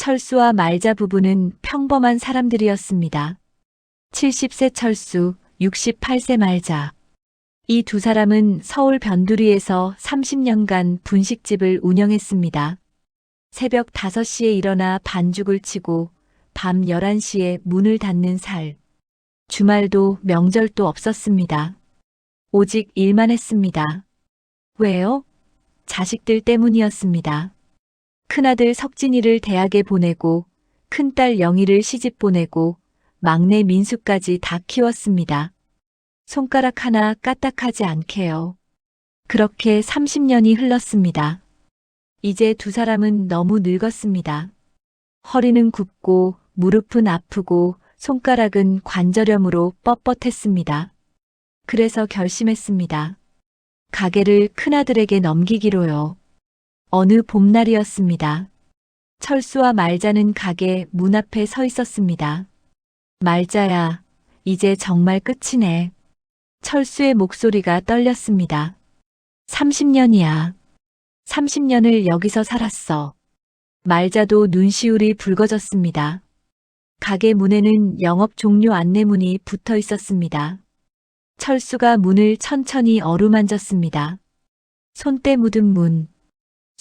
철수와 말자 부부는 평범한 사람들이었습니다. 70세 철수, 68세 말자. 이 두 사람은 서울 변두리에서 30년간 분식집을 운영했습니다. 새벽 5시에 일어나 반죽을 치고 밤 11시에 문을 닫는 살. 주말도 명절도 없었습니다. 오직 일만 했습니다. 왜요? 자식들 때문이었습니다. 큰아들 석진이를 대학에 보내고 큰딸 영희를 시집 보내고 막내 민수까지 다 키웠습니다. 손가락 하나 까딱하지 않게요. 그렇게 30년이 흘렀습니다. 이제 두 사람은 너무 늙었습니다. 허리는 굽고 무릎은 아프고 손가락은 관절염으로 뻣뻣했습니다. 그래서 결심했습니다. 가게를 큰아들에게 넘기기로요. 어느 봄날이었습니다. 철수와 말자는 가게 문 앞에 서 있었습니다. 말자야, 이제 정말 끝이네. 철수의 목소리가 떨렸습니다. 30년이야. 30년을 여기서 살았어. 말자도 눈시울이 붉어졌습니다. 가게 문에는 영업 종료 안내문이 붙어 있었습니다. 철수가 문을 천천히 어루만졌습니다. 손때 묻은 문.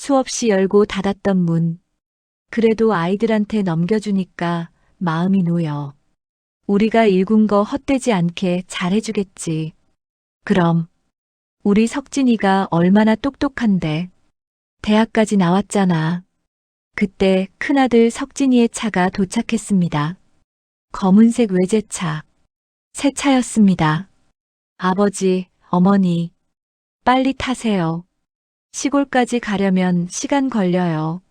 수없이 열고 닫았던 문. 그래도 아이들한테 넘겨주니까 마음이 놓여. 우리가 일군 거 헛되지 않게 잘해주겠지. 그럼 우리 석진이가 얼마나 똑똑한데. 대학까지 나왔잖아. 그때 큰아들 석진이의 차가 도착했습니다. 검은색 외제차. 새 차였습니다. 아버지, 어머니, 빨리 타세요. 시골까지 가려면 시간 걸려요.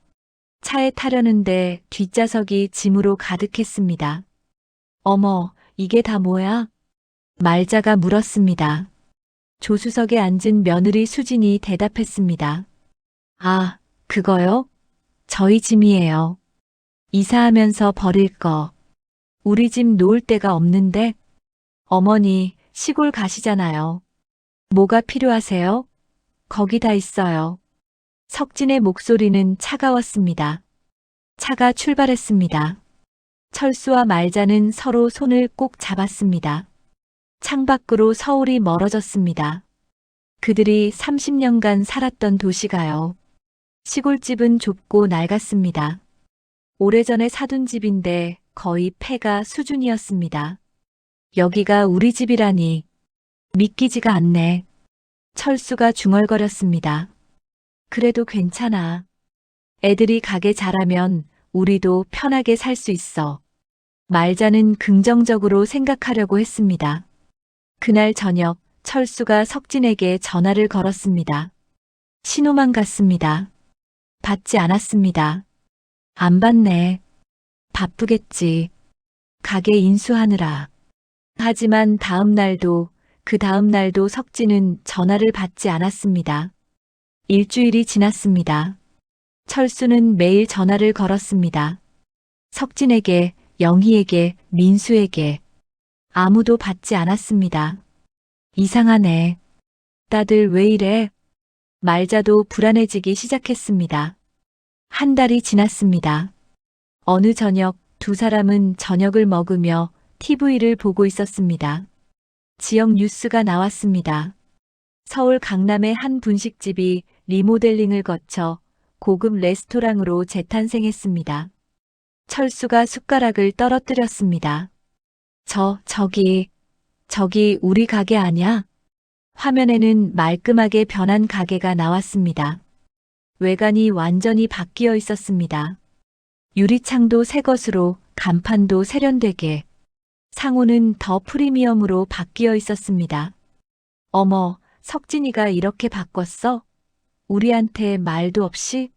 차에 타려는데 뒷좌석이 짐으로 가득했습니다. 어머, 이게 다 뭐야? 말자가 물었습니다. 조수석에 앉은 며느리 수진이 대답했습니다. 아, 그거요? 저희 짐이에요. 이사하면서 버릴 거. 우리 집 놓을 데가 없는데? 어머니, 시골 가시잖아요. 뭐가 필요하세요? 거기 다 있어요. 석진의 목소리는 차가웠습니다. 차가 출발했습니다. 철수와 말자는 서로 손을 꼭 잡았습니다. 창밖으로 서울이 멀어졌습니다. 그들이 30년간 살았던 도시가요. 시골집은 좁고 낡았습니다. 오래전에 사둔 집인데 거의 폐가 수준이었습니다. 여기가 우리 집이라니 믿기지가 않네. 철수가 중얼거렸습니다. 그래도 괜찮아. 애들이 가게 잘하면 우리도 편하게 살 수 있어. 말자는 긍정적으로 생각하려고 했습니다. 그날 저녁 철수가 석진에게 전화를 걸었습니다. 신호만 갔습니다. 받지 않았습니다. 안 받네. 바쁘겠지. 가게 인수하느라. 하지만 다음 날도 그 다음 날도 석진은 전화를 받지 않았습니다. 일주일이 지났습니다. 철수는 매일 전화를 걸었습니다. 석진에게, 영희에게, 민수에게. 아무도 받지 않았습니다. 이상하네. 다들 왜 이래? 말자도 불안해지기 시작했습니다. 한 달이 지났습니다. 어느 저녁 두 사람은 저녁을 먹으며 TV를 보고 있었습니다. 지역 뉴스가 나왔습니다. 서울 강남의 한 분식집이 리모델링을 거쳐 고급 레스토랑으로 재탄생했습니다. 철수가 숟가락을 떨어뜨렸습니다. 저기 우리 가게 아냐? 화면에는 말끔하게 변한 가게가 나왔습니다. 외관이 완전히 바뀌어 있었습니다. 유리창도 새 것으로 간판도 세련되게, 상호는 더 프리미엄으로 바뀌어 있었습니다. 어머, 석진이가 이렇게 바꿨어? 우리한테 말도 없이?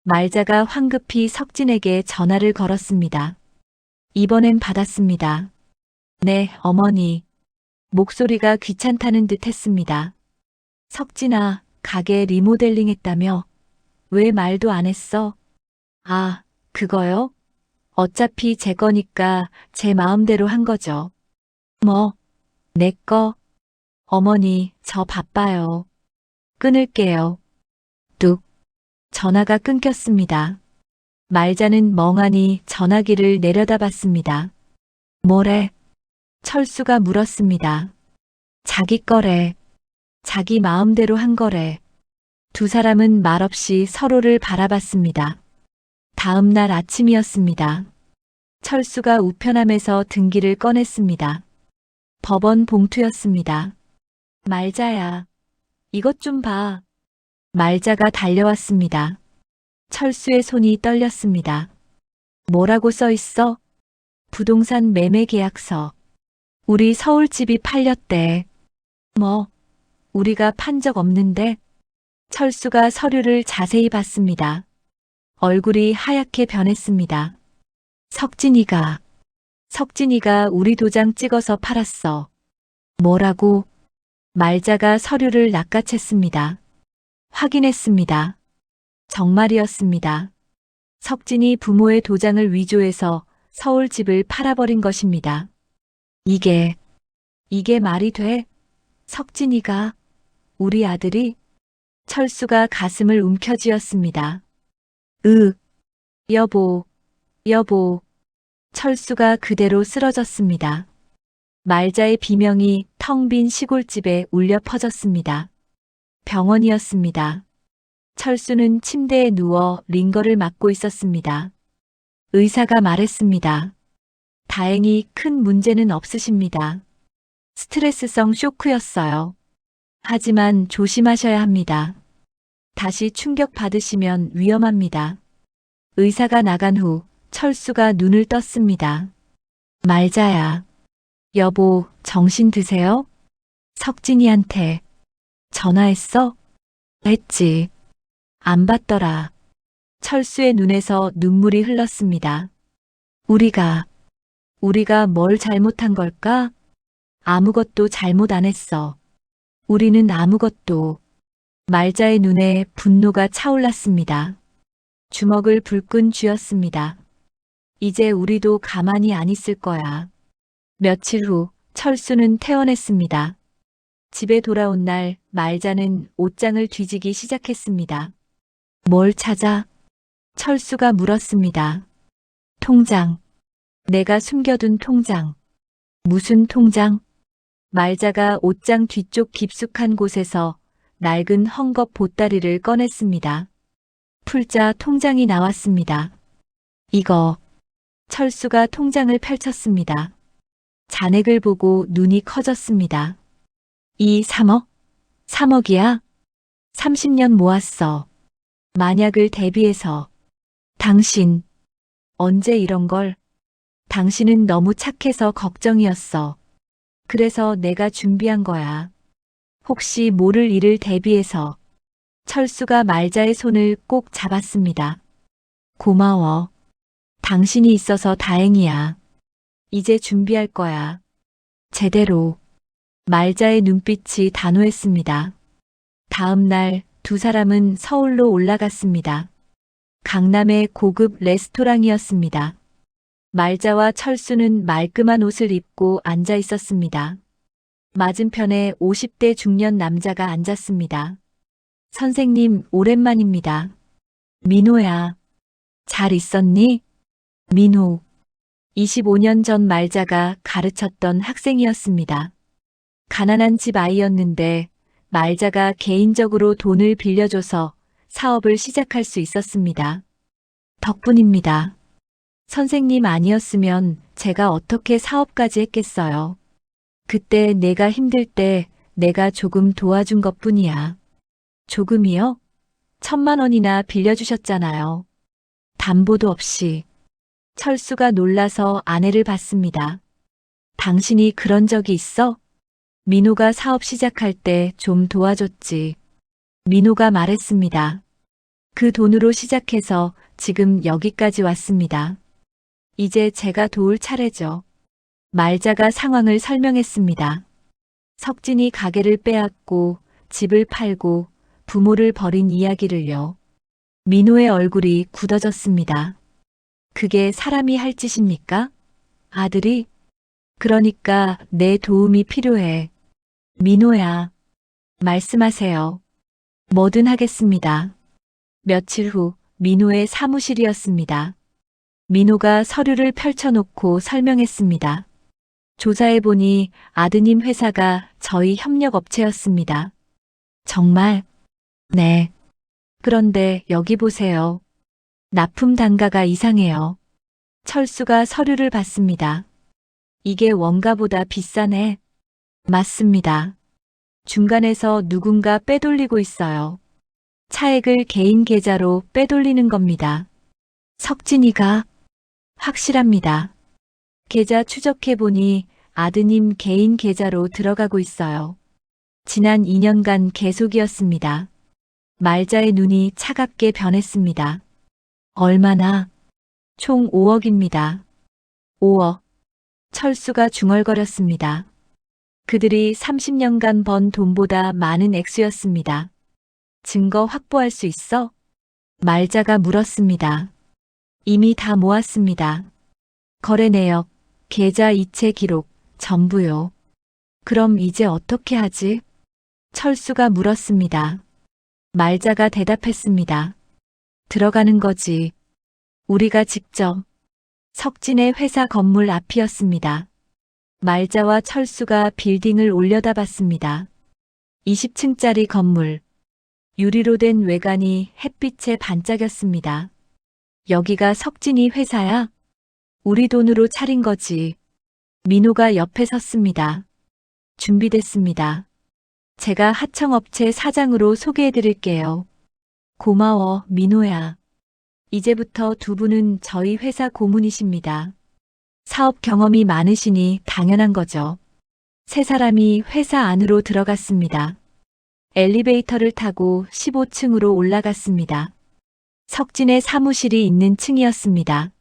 말자가 황급히 석진에게 전화를 걸었습니다. 이번엔 받았습니다. 네, 어머니. 목소리가 귀찮다는 듯 했습니다. 석진아, 가게 리모델링 했다며? 왜 말도 안 했어? 아, 그거요? 어차피 제 거니까 제 마음대로 한 거죠. 뭐, 내 거? 어머니, 저 바빠요. 끊을게요. 뚝. 전화가 끊겼습니다. 말자는 멍하니 전화기를 내려다봤습니다. 뭐래? 철수가 물었습니다. 자기 거래. 자기 마음대로 한 거래. 두 사람은 말없이 서로를 바라봤습니다. 다음 날 아침이었습니다. 철수가 우편함에서 등기를 꺼냈습니다. 법원 봉투였습니다. 말자야, 이것 좀 봐. 말자가 달려왔습니다. 철수의 손이 떨렸습니다. 뭐라고 써 있어? 부동산 매매 계약서. 우리 서울집이 팔렸대. 뭐, 우리가 판 적 없는데? 철수가 서류를 자세히 봤습니다. 얼굴이 하얗게 변했습니다. 석진이가 우리 도장 찍어서 팔았어. 뭐라고? 말자가 서류를 낚아챘습니다. 확인했습니다. 정말이었습니다. 석진이 부모의 도장을 위조해서 서울 집을 팔아버린 것입니다. 이게 말이 돼? 석진이가, 우리 아들이? 철수가 가슴을 움켜쥐었습니다. 여보. 철수가 그대로 쓰러졌습니다. 말자의 비명이 텅 빈 시골집에 울려 퍼졌습니다. 병원이었습니다. 철수는 침대에 누워 링거를 맞고 있었습니다. 의사가 말했습니다. 다행히 큰 문제는 없으십니다. 스트레스성 쇼크였어요. 하지만 조심하셔야 합니다. 다시 충격 받으시면 위험합니다. 의사가 나간 후 철수가 눈을 떴습니다. 말자야. 여보, 정신 드세요? 석진이한테 전화했어? 했지. 안 받더라. 철수의 눈에서 눈물이 흘렀습니다. 우리가 뭘 잘못한 걸까? 아무것도 잘못 안 했어. 우리는 아무것도. 말자의 눈에 분노가 차올랐습니다. 주먹을 불끈 쥐었습니다. 이제 우리도 가만히 안 있을 거야. 며칠 후 철수는 퇴원했습니다. 집에 돌아온 날 말자는 옷장을 뒤지기 시작했습니다. 뭘 찾아? 철수가 물었습니다. 통장. 내가 숨겨둔 통장. 무슨 통장? 말자가 옷장 뒤쪽 깊숙한 곳에서 낡은 헝겊 보따리를 꺼냈습니다. 풀자 통장이 나왔습니다. 이거. 철수가 통장을 펼쳤습니다. 잔액을 보고 눈이 커졌습니다. 이 3억? 3억이야? 30년 모았어. 만약을 대비해서. 당신, 언제 이런 걸? 당신은 너무 착해서 걱정이었어. 그래서 내가 준비한 거야. 혹시 모를 일을 대비해서. 철수가 말자의 손을 꼭 잡았습니다. 고마워. 당신이 있어서 다행이야. 이제 준비할 거야. 제대로. 말자의 눈빛이 단호했습니다. 다음 날 두 사람은 서울로 올라갔습니다. 강남의 고급 레스토랑이었습니다. 말자와 철수는 말끔한 옷을 입고 앉아 있었습니다. 맞은편에 50대 중년 남자가 앉았습니다. 선생님, 오랜만입니다. 민호야. 잘 있었니? 민호. 25년 전 말자가 가르쳤던 학생이었습니다. 가난한 집 아이였는데 말자가 개인적으로 돈을 빌려줘서 사업을 시작할 수 있었습니다. 덕분입니다. 선생님 아니었으면 제가 어떻게 사업까지 했겠어요. 그때 내가 힘들 때 내가 조금 도와준 것뿐이야. 조금이요? 1,000만 원이나 빌려주셨잖아요. 담보도 없이. 철수가 놀라서 아내를 봤습니다. 당신이 그런 적이 있어? 민호가 사업 시작할 때 좀 도와줬지. 민호가 말했습니다. 그 돈으로 시작해서 지금 여기까지 왔습니다. 이제 제가 도울 차례죠. 말자가 상황을 설명했습니다. 석진이 가게를 빼앗고 집을 팔고 부모를 버린 이야기를요. 민호의 얼굴이 굳어졌습니다. 그게 사람이 할 짓입니까? 아들이? 그러니까 내 도움이 필요해. 민호야. 말씀하세요. 뭐든 하겠습니다. 며칠 후 민호의 사무실이었습니다. 민호가 서류를 펼쳐놓고 설명했습니다. 조사해보니 아드님 회사가 저희 협력업체였습니다. 정말? 네. 그런데 여기 보세요. 납품 단가가 이상해요. 철수가 서류를 봤습니다. 이게 원가보다 비싸네. 맞습니다. 중간에서 누군가 빼돌리고 있어요. 차액을 개인 계좌로 빼돌리는 겁니다. 석진이가 확실합니다. 계좌 추적해보니 아드님 개인 계좌로 들어가고 있어요. 지난 2년간 계속이었습니다. 말자의 눈이 차갑게 변했습니다. 얼마나? 총 5억입니다. 5억. 철수가 중얼거렸습니다. 그들이 30년간 번 돈보다 많은 액수였습니다. 증거 확보할 수 있어? 말자가 물었습니다. 이미 다 모았습니다. 거래 내역, 계좌 이체 기록, 전부요. 그럼 이제 어떻게 하지? 철수가 물었습니다. 말자가 대답했습니다. 들어가는 거지. 우리가 직접. 석진의 회사 건물 앞이었습니다. 말자와 철수가 빌딩을 올려다봤습니다. 20층짜리 건물. 유리로 된 외관이 햇빛에 반짝였습니다. 여기가 석진이 회사야? 우리 돈으로 차린 거지. 민호가 옆에 섰습니다. 준비됐습니다. 제가 하청업체 사장으로 소개해드릴게요. 고마워, 민호야. 이제부터 두 분은 저희 회사 고문이십니다. 사업 경험이 많으시니 당연한 거죠. 세 사람이 회사 안으로 들어갔습니다. 엘리베이터를 타고 15층으로 올라갔습니다. 석진의 사무실이 있는 층이었습니다.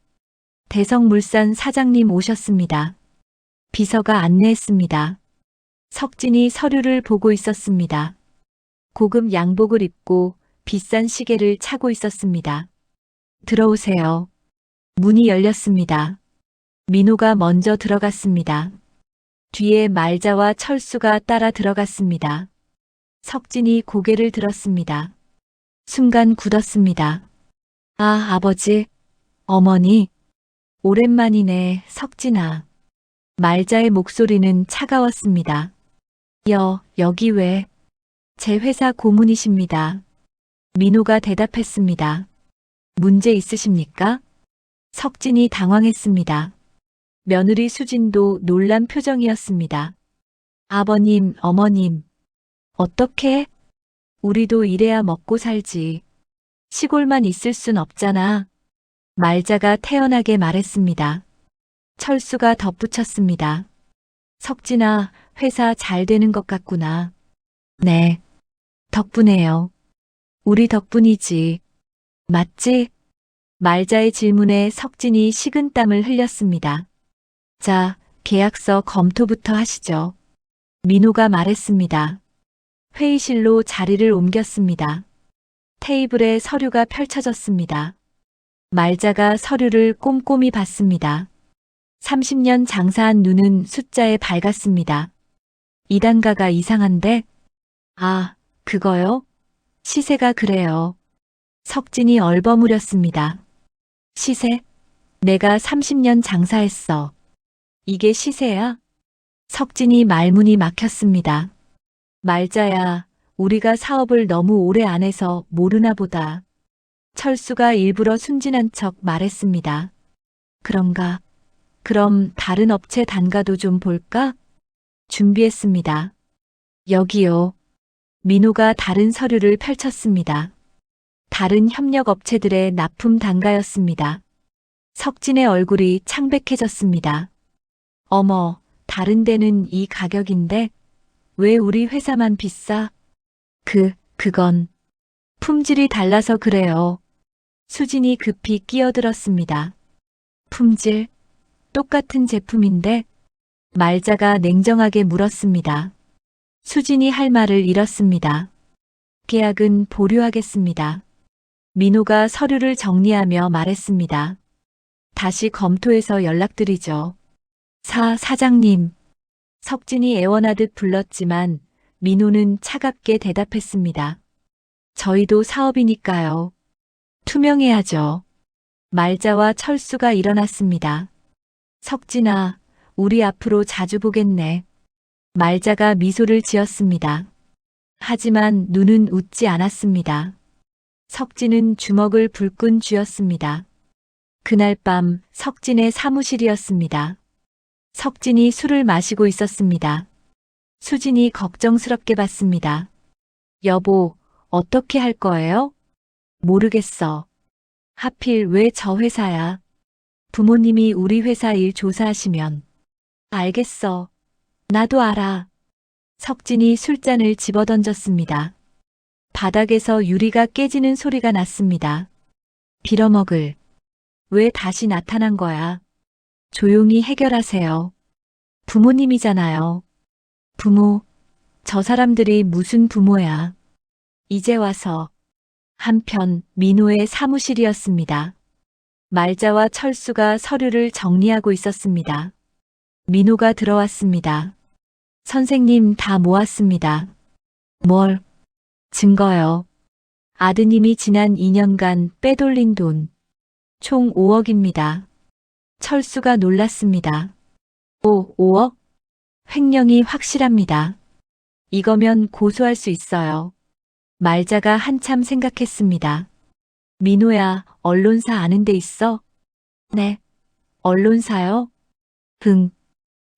대성물산 사장님 오셨습니다. 비서가 안내했습니다. 석진이 서류를 보고 있었습니다. 고급 양복을 입고 비싼 시계를 차고 있었습니다. 들어오세요. 문이 열렸습니다. 민호가 먼저 들어갔습니다. 뒤에 말자와 철수가 따라 들어갔습니다. 석진이 고개를 들었습니다. 순간 굳었습니다. 아, 아버지, 어머니, 오랜만이네, 석진아. 말자의 목소리는 차가웠습니다. 여기 왜? 제 회사 고문이십니다. 민호가 대답했습니다. 문제 있으십니까? 석진이 당황했습니다. 며느리 수진도 놀란 표정이었습니다. 아버님, 어머님. 어떻게? 우리도 이래야 먹고 살지. 시골만 있을 순 없잖아. 말자가 태연하게 말했습니다. 철수가 덧붙였습니다. 석진아, 회사 잘 되는 것 같구나. 네. 덕분에요. 우리 덕분이지. 맞지? 말자의 질문에 석진이 식은땀을 흘렸습니다. 자, 계약서 검토부터 하시죠. 민호가 말했습니다. 회의실로 자리를 옮겼습니다. 테이블에 서류가 펼쳐졌습니다. 말자가 서류를 꼼꼼히 봤습니다. 30년 장사한 눈은 숫자에 밝았습니다. 이 단가가 이상한데? 아, 그거요? 시세가 그래요. 석진이 얼버무렸습니다. 시세? 내가 30년 장사했어. 이게 시세야? 석진이 말문이 막혔습니다. 말자야, 우리가 사업을 너무 오래 안 해서 모르나 보다. 철수가 일부러 순진한 척 말했습니다. 그런가? 그럼 다른 업체 단가도 좀 볼까? 준비했습니다. 여기요. 민호가 다른 서류를 펼쳤습니다. 다른 협력업체들의 납품 단가였습니다. 석진의 얼굴이 창백해졌습니다. 어머, 다른 데는 이 가격인데 왜 우리 회사만 비싸? 그건 품질이 달라서 그래요. 수진이 급히 끼어들었습니다. 품질? 똑같은 제품인데? 말자가 냉정하게 물었습니다. 수진이 할 말을 잃었습니다. 계약은 보류하겠습니다. 민호가 서류를 정리하며 말했습니다. 다시 검토해서 연락드리죠. 사장님. 석진이 애원하듯 불렀지만 민호는 차갑게 대답했습니다. 저희도 사업이니까요. 투명해야죠. 말자와 철수가 일어났습니다. 석진아, 우리 앞으로 자주 보겠네. 말자가 미소를 지었습니다. 하지만 눈은 웃지 않았습니다. 석진은 주먹을 불끈 쥐었습니다. 그날 밤 석진의 사무실이었습니다. 석진이 술을 마시고 있었습니다. 수진이 걱정스럽게 봤습니다. 여보, 어떻게 할 거예요? 모르겠어. 하필 왜 저 회사야? 부모님이 우리 회사 일 조사하시면. 알겠어. 나도 알아. 석진이 술잔을 집어던졌습니다. 바닥에서 유리가 깨지는 소리가 났습니다. 빌어먹을. 왜 다시 나타난 거야? 조용히 해결하세요. 부모님이잖아요. 부모. 저 사람들이 무슨 부모야. 이제 와서. 한편 민호의 사무실이었습니다. 말자와 철수가 서류를 정리하고 있었습니다. 민호가 들어왔습니다. 선생님 다 모았습니다. 뭘? 증거요. 아드님이 지난 2년간 빼돌린 돈. 총 5억입니다. 철수가 놀랐습니다. 5억? 횡령이 확실합니다. 이거면 고소할 수 있어요. 말자가 한참 생각했습니다. 민호야, 언론사 아는 데 있어? 네. 언론사요?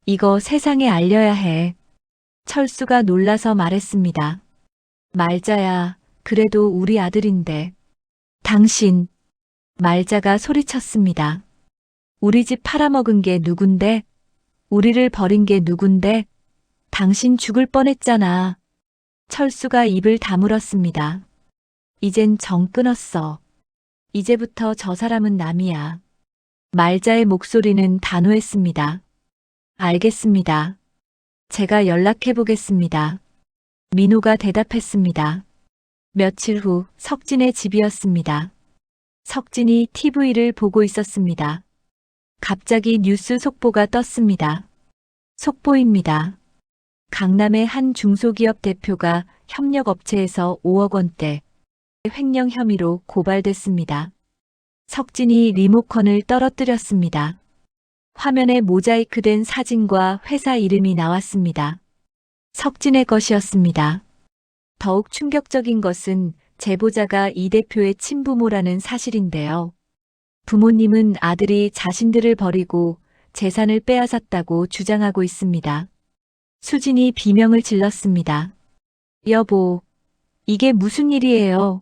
이거 세상에 알려야 해. 철수가 놀라서 말했습니다. 말자야, 그래도 우리 아들인데. 당신. 말자가 소리쳤습니다. 우리 집 팔아먹은 게 누군데? 우리를 버린 게 누군데? 당신 죽을 뻔했잖아. 철수가 입을 다물었습니다. 이젠 정 끊었어. 이제부터 저 사람은 남이야. 말자의 목소리는 단호했습니다. 알겠습니다. 제가 연락해 보겠습니다. 민호가 대답했습니다. 며칠 후 석진의 집이었습니다. 석진이 TV를 보고 있었습니다. 갑자기 뉴스 속보가 떴습니다. 속보입니다. 강남의 한 중소기업 대표가 협력업체에서 5억 원대 횡령 혐의로 고발됐습니다. 석진이 리모컨을 떨어뜨렸습니다. 화면에 모자이크된 사진과 회사 이름이 나왔습니다. 석진의 것이었습니다. 더욱 충격적인 것은 제보자가 이 대표의 친부모라는 사실인데요. 부모님은 아들이 자신들을 버리고 재산을 빼앗았다고 주장하고 있습니다. 수진이 비명을 질렀습니다. 여보, 이게 무슨 일이에요?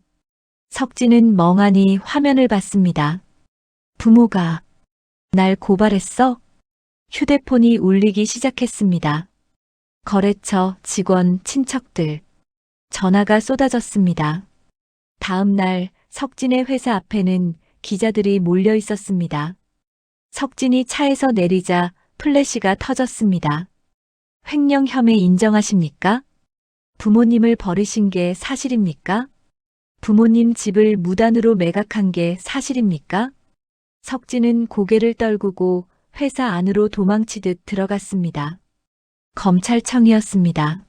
석진은 멍하니 화면을 봤습니다. 부모가 날 고발했어? 휴대폰이 울리기 시작했습니다. 거래처, 직원, 친척들. 전화가 쏟아졌습니다. 다음 날 석진의 회사 앞에는 기자들이 몰려 있었습니다. 석진이 차에서 내리자 플래시가 터졌습니다. 횡령 혐의 인정하십니까? 부모님을 버리신 게 사실입니까? 부모님 집을 무단으로 매각한 게 사실입니까? 석진은 고개를 떨구고 회사 안으로 도망치듯 들어갔습니다. 검찰청이었습니다.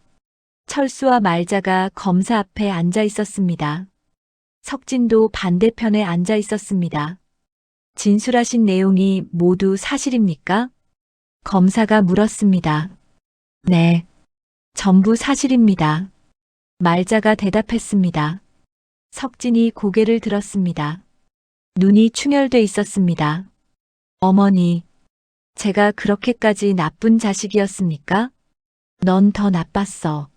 철수와 말자가 검사 앞에 앉아 있었습니다. 석진도 반대편에 앉아 있었습니다. 진술하신 내용이 모두 사실입니까? 검사가 물었습니다. 네. 전부 사실입니다. 말자가 대답했습니다. 석진이 고개를 들었습니다. 눈이 충혈돼 있었습니다. 어머니, 제가 그렇게까지 나쁜 자식이었습니까? 넌 더 나빴어.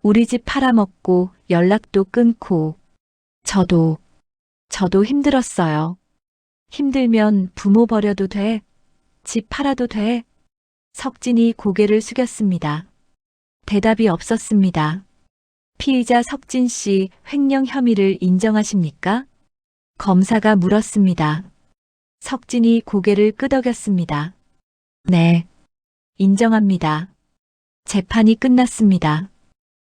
우리 집 팔아먹고 연락도 끊고. 저도 힘들었어요. 힘들면 부모 버려도 돼. 집 팔아도 돼. 석진이 고개를 숙였습니다. 대답이 없었습니다. 피의자 석진 씨 횡령 혐의를 인정하십니까? 검사가 물었습니다. 석진이 고개를 끄덕였습니다. 네, 인정합니다. 재판이 끝났습니다.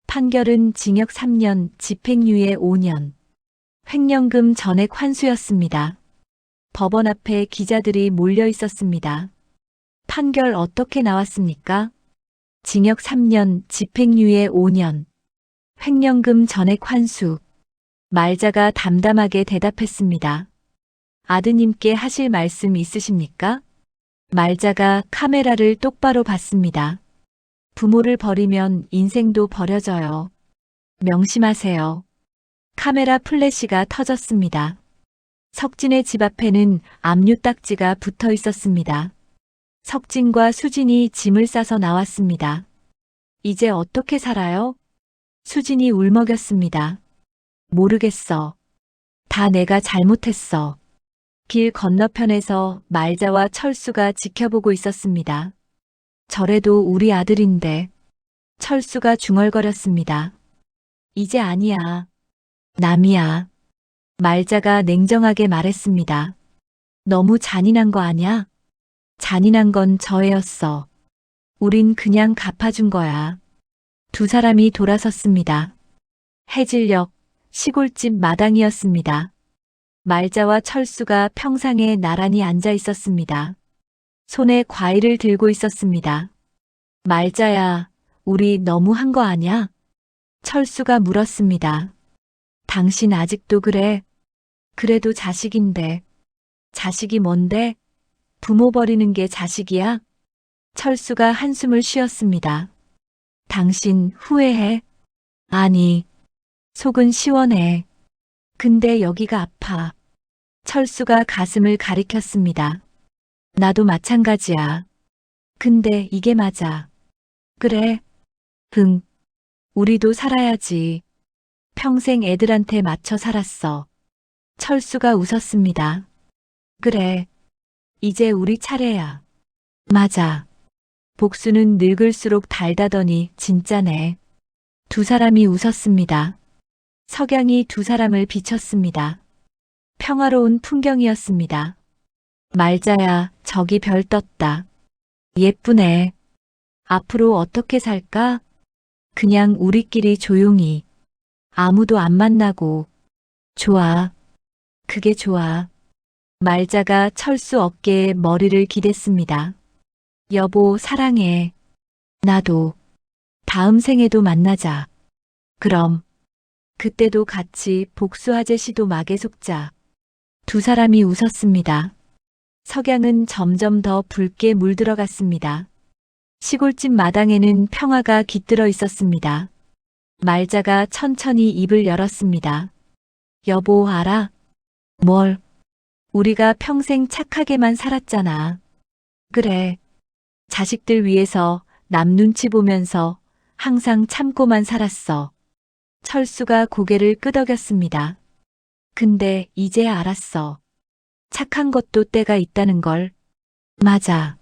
판결은 징역 3년, 집행유예 5년. 횡령금 전액 환수였습니다. 법원 앞에 기자들이 몰려 있었습니다. 판결 어떻게 나왔습니까? 징역 3년, 집행유예 5년. 횡령금 전액 환수. 말자가 담담하게 대답했습니다. 아드님께 하실 말씀 있으십니까? 말자가 카메라를 똑바로 봤습니다. 부모를 버리면 인생도 버려져요. 명심하세요. 카메라 플래시가 터졌습니다. 석진의 집 앞에는 압류 딱지가 붙어 있었습니다. 석진과 수진이 짐을 싸서 나왔습니다. 이제 어떻게 살아요? 수진이 울먹였습니다. 모르겠어. 다 내가 잘못했어. 길 건너편에서 말자와 철수가 지켜보고 있었습니다. 저래도 우리 아들인데. 철수가 중얼거렸습니다. 이제 아니야. 남이야. 말자가 냉정하게 말했습니다. 너무 잔인한 거 아냐? 잔인한 건 저애였어. 우린 그냥 갚아준 거야. 두 사람이 돌아섰습니다. 해질녘 시골집 마당이었습니다. 말자와 철수가 평상에 나란히 앉아 있었습니다. 손에 과일을 들고 있었습니다. 말자야, 우리 너무 한 거 아냐? 철수가 물었습니다. 당신 아직도 그래? 그래도 자식인데. 자식이 뭔데? 부모 버리는 게 자식이야? 철수가 한숨을 쉬었습니다. 당신 후회해? 아니, 속은 시원해. 근데 여기가 아파. 철수가 가슴을 가리켰습니다. 나도 마찬가지야. 근데 이게 맞아. 그래. 응. 우리도 살아야지. 평생 애들한테 맞춰 살았어. 철수가 웃었습니다. 그래. 이제 우리 차례야. 맞아. 복수는 늙을수록 달다더니 진짜네. 두 사람이 웃었습니다. 석양이 두 사람을 비췄습니다. 평화로운 풍경이었습니다. 말자야, 저기 별 떴다. 예쁘네. 앞으로 어떻게 살까? 그냥 우리끼리 조용히. 아무도 안 만나고. 좋아. 그게 좋아. 말자가 철수 어깨에 머리를 기댔습니다. 여보, 사랑해. 나도. 다음 생에도 만나자. 그럼. 그때도 같이 복수하제 시도 막에 속자. 두 사람이 웃었습니다. 석양은 점점 더 붉게 물들어갔습니다. 시골집 마당에는 평화가 깃들어 있었습니다. 말자가 천천히 입을 열었습니다. 여보, 알아? 뭘? 우리가 평생 착하게만 살았잖아. 그래. 자식들 위해서 남 눈치 보면서 항상 참고만 살았어. 철수가 고개를 끄덕였습니다. 근데 이제 알았어. 착한 것도 때가 있다는 걸. 맞아.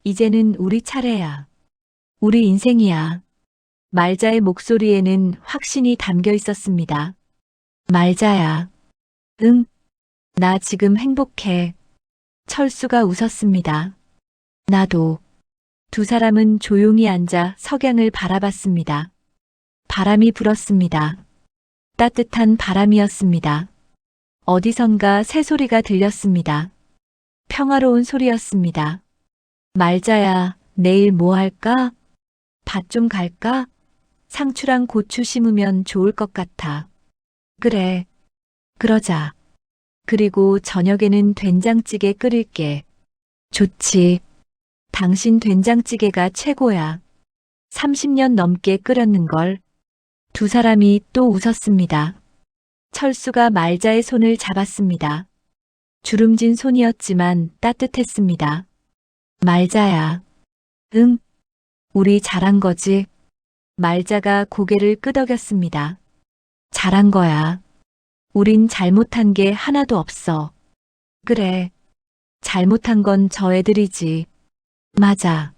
이제는 우리 차례야. 우리 인생이야. 말자의 목소리에는 확신이 담겨 있었습니다. 말자야. 응. 나 지금 행복해. 철수가 웃었습니다. 나도. 두 사람은 조용히 앉아 석양을 바라봤습니다. 바람이 불었습니다. 따뜻한 바람이었습니다. 어디선가 새소리가 들렸습니다. 평화로운 소리였습니다. 말자야, 내일 뭐 할까? 밭 좀 갈까? 상추랑 고추 심으면 좋을 것 같아. 그래. 그러자. 그리고 저녁에는 된장찌개 끓일게. 좋지. 당신 된장찌개가 최고야. 30년 넘게 끓였는걸. 두 사람이 또 웃었습니다. 철수가 말자의 손을 잡았습니다. 주름진 손이었지만 따뜻했습니다. 말자야. 응. 우리 잘한 거지? 말자가 고개를 끄덕였습니다. 잘한 거야. 우린 잘못한 게 하나도 없어. 그래. 잘못한 건 저 애들이지. 맞아.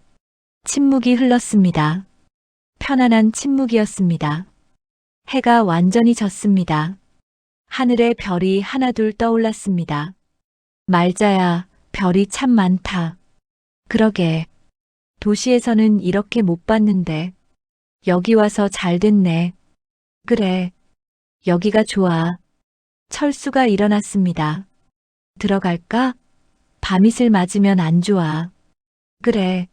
침묵이 흘렀습니다. 편안한 침묵이었습니다. 해가 완전히 졌습니다. 하늘에 별이 하나둘 떠올랐습니다. 말자야, 별이 참 많다. 그러게. 도시에서는 이렇게 못 봤는데. 여기 와서 잘 됐네. 그래. 여기가 좋아. 철수가 일어났습니다. 들어갈까? 밤이슬 맞으면 안 좋아. 그래.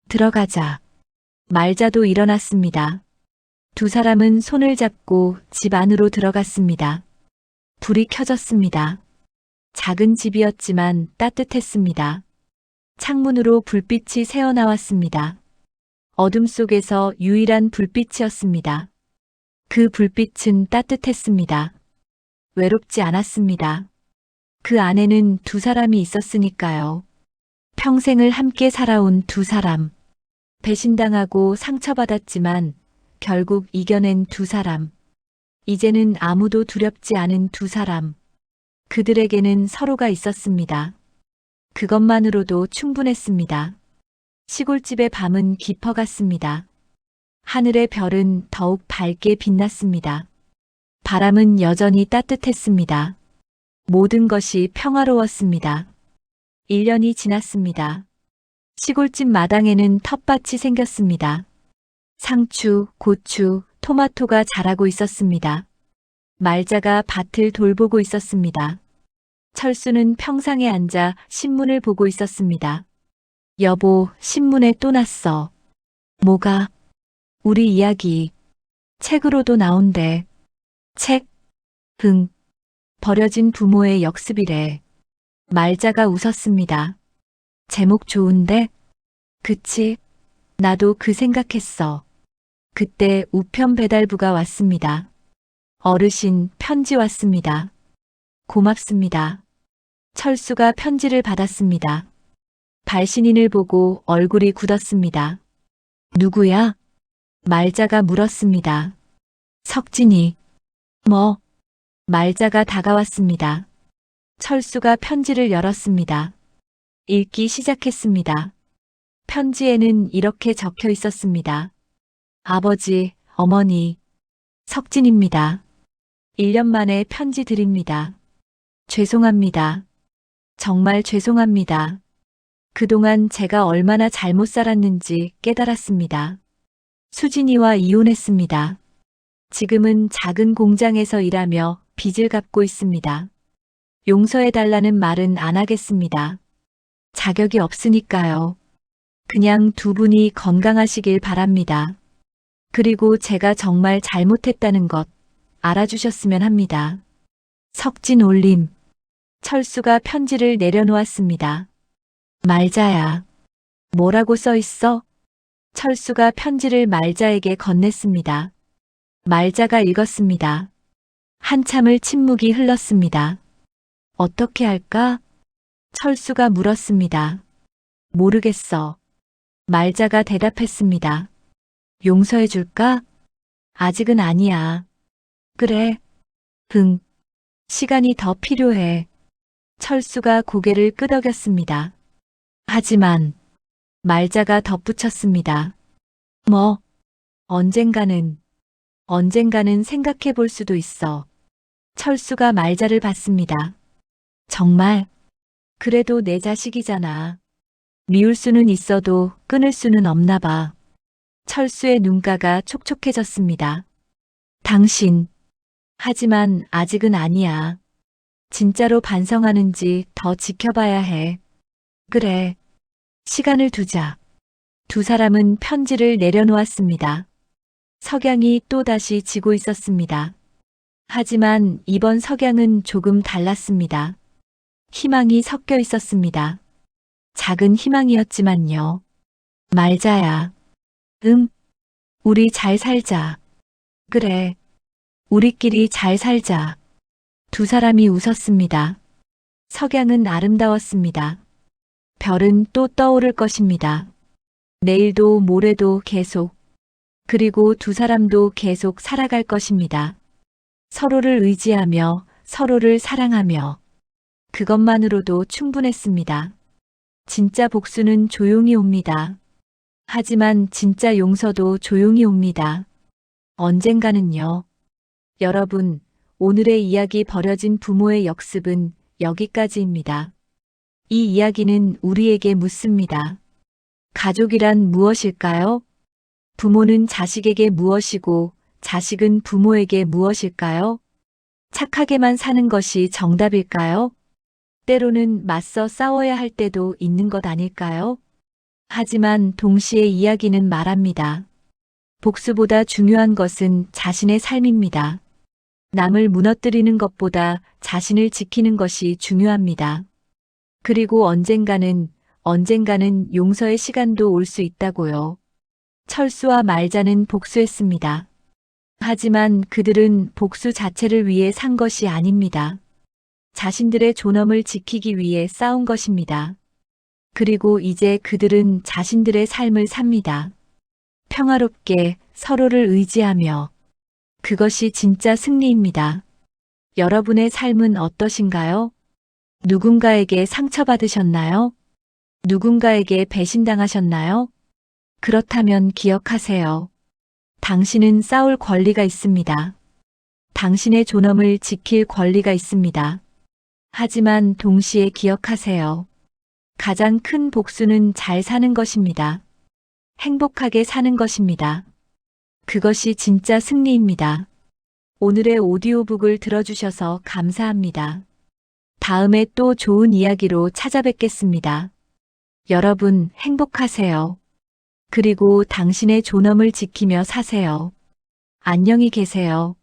들어가자. 말자도 일어났습니다. 두 사람은 손을 잡고 집 안으로 들어갔습니다. 불이 켜졌습니다. 작은 집이었지만 따뜻했습니다. 창문으로 불빛이 새어나왔습니다. 어둠 속에서 유일한 불빛이었습니다. 그 불빛은 따뜻했습니다. 외롭지 않았습니다. 그 안에는 두 사람이 있었으니까요. 평생을 함께 살아온 두 사람. 배신당하고 상처받았지만 결국 이겨낸 두 사람. 이제는 아무도 두렵지 않은 두 사람. 그들에게는 서로가 있었습니다. 그것만으로도 충분했습니다. 시골집의 밤은 깊어갔습니다. 하늘의 별은 더욱 밝게 빛났습니다. 바람은 여전히 따뜻했습니다. 모든 것이 평화로웠습니다. 1년이 지났습니다. 시골집 마당에는 텃밭이 생겼습니다. 상추, 고추, 토마토가 자라고 있었습니다. 말자가 밭을 돌보고 있었습니다. 철수는 평상에 앉아 신문을 보고 있었습니다. 여보, 신문에 또 났어. 뭐가? 우리 이야기. 책으로도 나온대. 책? 응. 버려진 부모의 역습이래. 말자가 웃었습니다. 제목 좋은데? 그치? 나도 그 생각했어. 그때 우편 배달부가 왔습니다. 어르신, 편지 왔습니다. 고맙습니다. 철수가 편지를 받았습니다. 발신인을 보고 얼굴이 굳었습니다. 누구야? 말자가 물었습니다. 석진이. 뭐? 말자가 다가왔습니다. 철수가 편지를 열었습니다. 읽기 시작했습니다. 편지에는 이렇게 적혀 있었습니다. 아버지, 어머니, 석진입니다. 1년 만에 편지 드립니다. 죄송합니다. 정말 죄송합니다. 그동안 제가 얼마나 잘못 살았는지 깨달았습니다. 수진이와 이혼했습니다. 지금은 작은 공장에서 일하며 빚을 갚고 있습니다. 용서해달라는 말은 안 하겠습니다. 자격이 없으니까요. 그냥 두 분이 건강하시길 바랍니다. 그리고 제가 정말 잘못했다는 것 알아주셨으면 합니다. 석진 올림. 철수가 편지를 내려놓았습니다. 말자야. 뭐라고 써 있어? 철수가 편지를 말자에게 건넸습니다. 말자가 읽었습니다. 한참을 침묵이 흘렀습니다. 어떻게 할까? 철수가 물었습니다. 모르겠어. 말자가 대답했습니다. 용서해 줄까? 아직은 아니야. 그래. 응. 시간이 더 필요해. 철수가 고개를 끄덕였습니다. 하지만 말자가 덧붙였습니다. 뭐? 언젠가는 생각해 볼 수도 있어. 철수가 말자를 봤습니다. 정말? 그래도 내 자식이잖아. 미울 수는 있어도 끊을 수는 없나 봐. 철수의 눈가가 촉촉해졌습니다. 당신. 하지만 아직은 아니야. 진짜로 반성하는지 더 지켜봐야 해. 그래. 시간을 두자. 두 사람은 편지를 내려놓았습니다. 석양이 또다시 지고 있었습니다. 하지만 이번 석양은 조금 달랐습니다. 희망이 섞여 있었습니다. 작은 희망이었지만요. 말자야. 우리 잘 살자. 그래. 우리끼리 잘 살자. 두 사람이 웃었습니다. 석양은 아름다웠습니다. 별은 또 떠오를 것입니다. 내일도 모레도 계속. 그리고 두 사람도 계속 살아갈 것입니다. 서로를 의지하며 서로를 사랑하며. 그것만으로도 충분했습니다. 진짜 복수는 조용히 옵니다. 하지만 진짜 용서도 조용히 옵니다. 언젠가는요. 여러분, 오늘의 이야기 버려진 부모의 역습은 여기까지입니다. 이 이야기는 우리에게 묻습니다. 가족이란 무엇일까요? 부모는 자식에게 무엇이고 자식은 부모에게 무엇일까요? 착하게만 사는 것이 정답일까요? 때로는 맞서 싸워야 할 때도 있는 것 아닐까요? 하지만 동시에 이야기는 말합니다. 복수보다 중요한 것은 자신의 삶입니다. 남을 무너뜨리는 것보다 자신을 지키는 것이 중요합니다. 그리고 언젠가는 용서의 시간도 올 수 있다고요. 철수와 말자는 복수했습니다. 하지만 그들은 복수 자체를 위해 산 것이 아닙니다. 자신들의 존엄을 지키기 위해 싸운 것입니다. 그리고 이제 그들은 자신들의 삶을 삽니다. 평화롭게 서로를 의지하며. 그것이 진짜 승리입니다. 여러분의 삶은 어떠신가요? 누군가에게 상처받으셨나요? 누군가에게 배신당하셨나요? 그렇다면 기억하세요. 당신은 싸울 권리가 있습니다. 당신의 존엄을 지킬 권리가 있습니다. 하지만 동시에 기억하세요. 가장 큰 복수는 잘 사는 것입니다. 행복하게 사는 것입니다. 그것이 진짜 승리입니다. 오늘의 오디오북을 들어주셔서 감사합니다. 다음에 또 좋은 이야기로 찾아뵙겠습니다. 여러분 행복하세요. 그리고 당신의 존엄을 지키며 사세요. 안녕히 계세요.